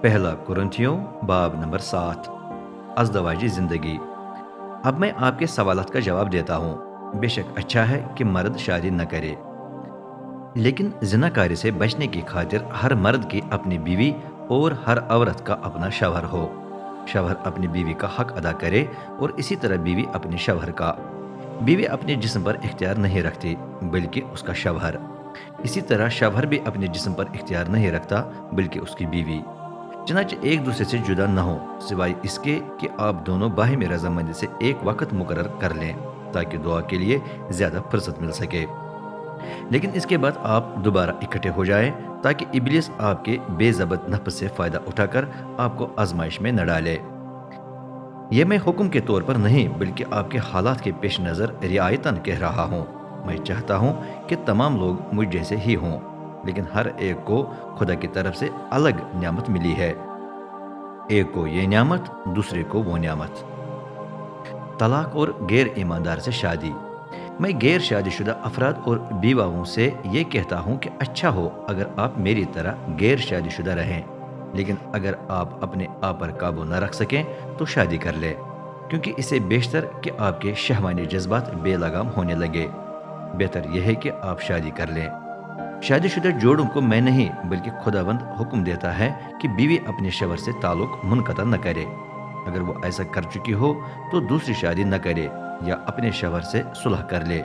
पहला कुरिन्थियों बाब नंबर 7। अज़दवाजी ज़िंदगी। अब मैं आपके सवालात का जवाब देता हूँ। बेशक अच्छा है कि मर्द शादी न करे, लेकिन ज़िनाकारी से बचने की खातिर हर मर्द की अपनी बीवी और हर औरत का अपना शौहर हो। शौहर अपनी बीवी का हक अदा करे और इसी तरह बीवी अपने शौहर का। बीवी अपने जिस्म पर इख्तियार नहीं रखती, बल्कि उसका शौहर। इसी तरह शौहर भी अपने जिस्म पर इख्तियार नहीं रखता, बल्कि उसकी बीवी। चुनांचे एक दूसरे से जुदा न हो, सिवाय इसके कि आप दोनों बाहिमी रजामंदी से एक वक्त मुकर्रर कर लें, ताकि दुआ के लिए ज्यादा फुर्सत मिल सके। लेकिन इसके बाद आप दोबारा इकट्ठे हो जाएं, ताकि इब्लिस आपके बेजबत नफ्स से फायदा उठाकर आपको आजमाइश में न डाले। ये मैं हुक्म के तौर पर नहीं, बल्कि आपके हालात के पेश नज़र रियायतन कह रहा हूँ। मैं चाहता हूँ कि तमाम लोग मुझ जैसे ही हों, लेकिन हर एक को खुदा की तरफ से अलग नियामत मिली है। एक को ये नियामत, दूसरे को वो नियामत। तलाक और गैर ईमानदार से शादी। मैं गैर शादीशुदा अफराद और बीवाओं से ये कहता हूँ कि अच्छा हो अगर आप मेरी तरह गैर शादीशुदा रहें, लेकिन अगर आप अपने आप पर काबू न रख सकें तो शादी कर लें, क्योंकि इससे बेशतर कि आपके शहवानी जज्बात बेलगाम होने लगे। बेहतर यह है कि आप शादी कर लें। शादीशुदा जोड़ों को मैं नहीं, बल्कि खुदावंद हुक्म देता है कि बीवी अपने शौहर से ताल्लुक मुनक़ता न करे। अगर वो ऐसा कर चुकी हो तो दूसरी शादी न करे या अपने शौहर से सुलह कर ले।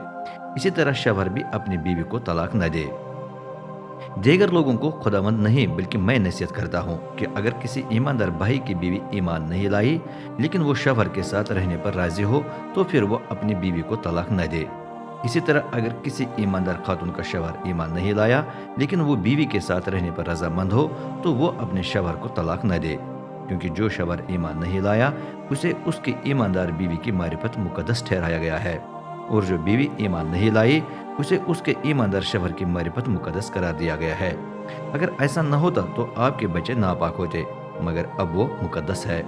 इसी तरह शौहर भी अपनी बीवी को तलाक न दे। दीगर लोगों को खुदावंद नहीं, बल्कि मैं नसीहत करता हूँ कि अगर किसी ईमानदार भाई की बीवी ईमान नहीं लाई, लेकिन वो शौहर के साथ रहने पर राजी हो, तो फिर वो अपनी बीवी को तलाक न दे। इसी तरह अगर किसी ईमानदार खातून का शौहर ईमान नहीं लाया, लेकिन वो बीवी के साथ रहने पर रजामंद हो, तो वो अपने शौहर को तलाक न दे, क्योंकि जो शौहर ईमान नहीं लाया उसे उसकी ईमानदार बीवी की मारिफत मुकद्दस ठहराया गया है, और जो बीवी ईमान नहीं लाई उसे उसके ईमानदार शौहर की मारिफत मुकद्दस करार दिया गया है। अगर ऐसा न होता तो आपके बच्चे नापाक होते, मगर अब वो मुकद्दस है।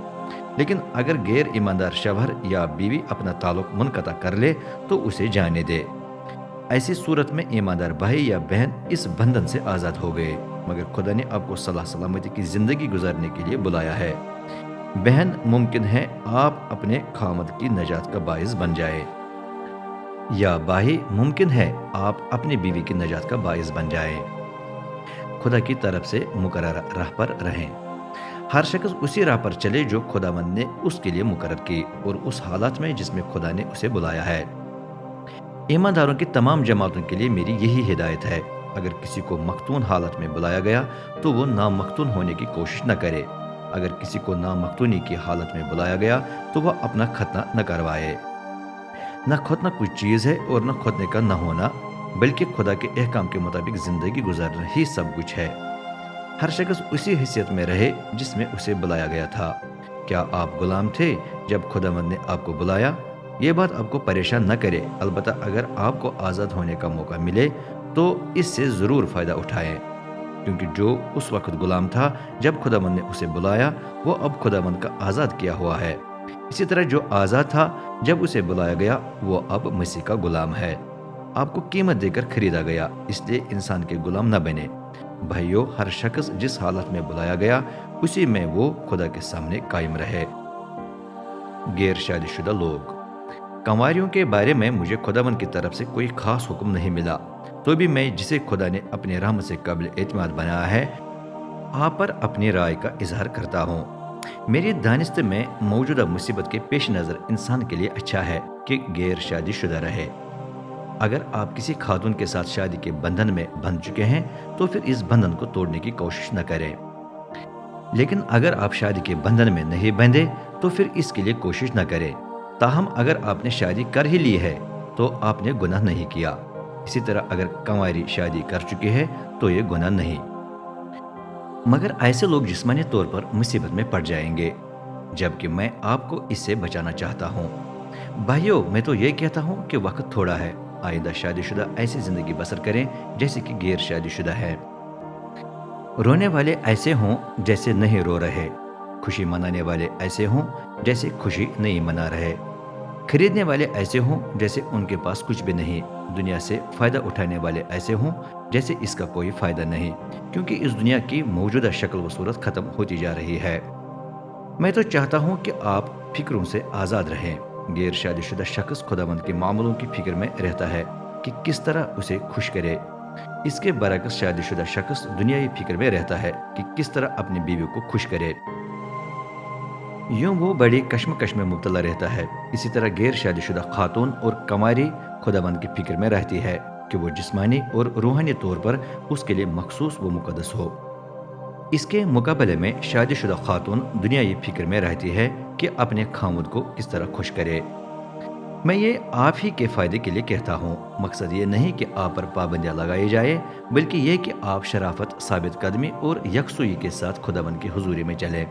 लेकिन अगर गैर ईमानदार शौहर या बीवी अपना ताल्लुक मुनक़ता कर ले तो उसे जाने दे। ऐसी सूरत में ईमानदार भाई या बहन इस बंधन से आज़ाद हो गए, मगर खुदा ने आपको सलाह सलामती की ज़िंदगी गुजारने के लिए बुलाया है। बहन, मुमकिन है आप अपने खामद की नजात का बाइस बन जाए, या भाई, मुमकिन है आप अपनी बीवी की नजात का बाइस बन जाए। खुदा की तरफ से मुकर्रर राह पर रहें। हर शख्स उसी राह पर चले जो खुदावंद ने उसके लिए मुकर्रर की, और उस हालत में जिसमें खुदा ने उसे बुलाया है। ईमानदारों की तमाम जमातों के लिए मेरी यही हिदायत है, अगर किसी को मख्तून हालत में बुलाया गया तो वो नामख्तून होने की कोशिश न करे। अगर किसी को नामख्तूनी की हालत में बुलाया गया तो वह अपना खतना न करवाए। न खतना कुछ चीज़ है और न खतने का न होना, बल्कि खुदा के अहकाम के मुताबिक ज़िंदगी गुजारना ही सब कुछ है। हर शख्स उसी हैसियत में रहे जिसमें उसे बुलाया गया था। क्या आप गुलाम थे जब खुदावंद ने आपको बुलाया? ये बात आपको परेशान न करे, अलबत्ता अगर आपको आज़ाद होने का मौका मिले तो इससे ज़रूर फ़ायदा उठाएं, क्योंकि जो उस वक्त गुलाम था जब खुदावंद ने उसे बुलाया, वो अब खुदावंद का आज़ाद किया हुआ है। इसी तरह जो आज़ाद था जब उसे बुलाया गया, वो अब मसीह का गुलाम है। आपको कीमत देकर खरीदा गया, इसलिए इंसान के गुलाम न बने। भाइयों, हर शख्स जिस हालत में बुलाया गया उसी में वो खुदा के सामने कायम रहे। गैर शादीशुदा लोग। कंवारियों के बारे में मुझे खुदावंद की तरफ से कोई खास हुक्म नहीं मिला, तो भी मैं जिसे खुदा ने अपने रहमत से काबिल एतमाद बनाया है, आप पर अपनी राय का इजहार करता हूँ। मेरी दानिस्त में मौजूदा मुसीबत के पेश नज़र इंसान के लिए अच्छा है कि गैर शादीशुदा रहे। अगर आप किसी खातून के साथ शादी के बंधन में बंध चुके हैं तो फिर इस बंधन को तोड़ने की कोशिश न करें, लेकिन अगर आप शादी के बंधन में नहीं बंधे तो फिर इसके लिए कोशिश न करें। ताहम अगर आपने शादी कर ही ली है तो आपने गुनाह नहीं किया। इसी तरह अगर कंवारी शादी कर चुकी है तो ये गुनाह नहीं, मगर ऐसे लोग जिस्मानी तौर पर मुसीबत में पड़ जाएंगे, जबकि मैं आपको इससे बचाना चाहता हूँ। भाइयों, मैं तो ये कहता हूँ कि वक्त थोड़ा है, आइंदा शादीशुदा ऐसी जिंदगी बसर करें जैसे कि गैर शादीशुदा है। रोने वाले ऐसे हों जैसे नहीं रो रहे, खुशी मनाने वाले ऐसे हों जैसे खुशी नहीं मना रहे। खरीदने वाले ऐसे हों जैसे उनके पास कुछ भी नहीं, दुनिया से फ़ायदा उठाने वाले ऐसे हों जैसे इसका कोई फ़ायदा नहीं, क्योंकि इस दुनिया की मौजूदा शक्ल व सूरत ख़त्म होती जा रही है। मैं तो चाहता हूँ कि आप फ़िक्रों से आज़ाद रहें। गैर शादीशुदा शख़्स खुदावंद के मामलों की फ़िक्र में रहता है कि किस तरह उसे खुश करे। इसके बरअक्स शादीशुदा शख़्स दुनियावी फ़िक्र में रहता है कि किस तरह अपनी बीवी को खुश करे। यूँ वो बड़ी कश्मकश में मुब्तला रहता है। इसी तरह गैर शादीशुदा खातून और कंवारी खुदावंद की फ़िक्र में रहती है कि वो जिस्मानी और रूहानी तौर पर उसके लिए मखसूस व मुक़द्दस हो। इसके मुकाबले में शादीशुदा खातून दुनियावी फ़िक्र में रहती है कि अपने खामुद को किस तरह खुश करे। मैं ये आप ही के फ़ायदे के लिए कहता हूँ। मकसद ये नहीं कि आप पर पाबंदियाँ लगाई जाए, बल्कि ये कि आप शराफत, साबित कदमी और यकसुई के साथ खुदावंद की हुजूरी में चलें।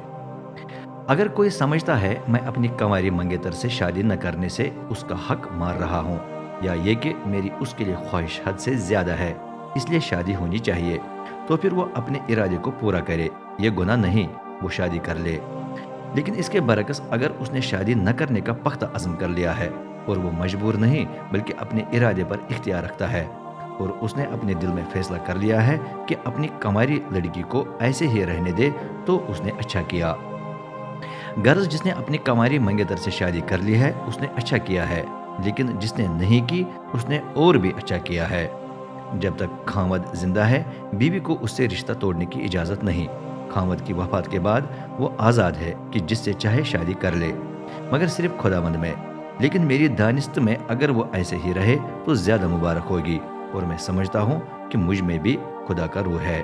अगर कोई समझता है मैं अपनी कंवारी मंगेतर से शादी न करने से उसका हक मार रहा हूँ, या ये कि मेरी उसके लिए ख्वाहिश हद से ज़्यादा है इसलिए शादी होनी चाहिए, तो फिर वो अपने इरादे को पूरा करे। ये गुनाह नहीं, वो शादी कर ले। लेकिन इसके बरअक्स अगर उसने शादी न करने का पख्ता अज़्म कर लिया है और वो मजबूर नहीं बल्कि अपने इरादे पर इख्तियार रखता है, और उसने अपने दिल में फैसला कर लिया है कि अपनी कंवारी लड़की को ऐसे ही रहने दे, तो उसने अच्छा किया। गर्ज जिसने अपनी कंवारी मंगेतर से शादी कर ली है उसने अच्छा किया है, लेकिन जिसने नहीं की उसने और भी अच्छा किया है। जब तक खामद जिंदा है बीवी को उससे रिश्ता तोड़ने की इजाज़त नहीं। खामद की वफात के बाद वो आज़ाद है कि जिससे चाहे शादी कर ले, मगर सिर्फ खुदावंद में। लेकिन मेरी दानिस्त में अगर वो ऐसे ही रहे तो ज़्यादा मुबारक होगी, और मैं समझता हूँ कि मुझ में भी खुदा का रूह है।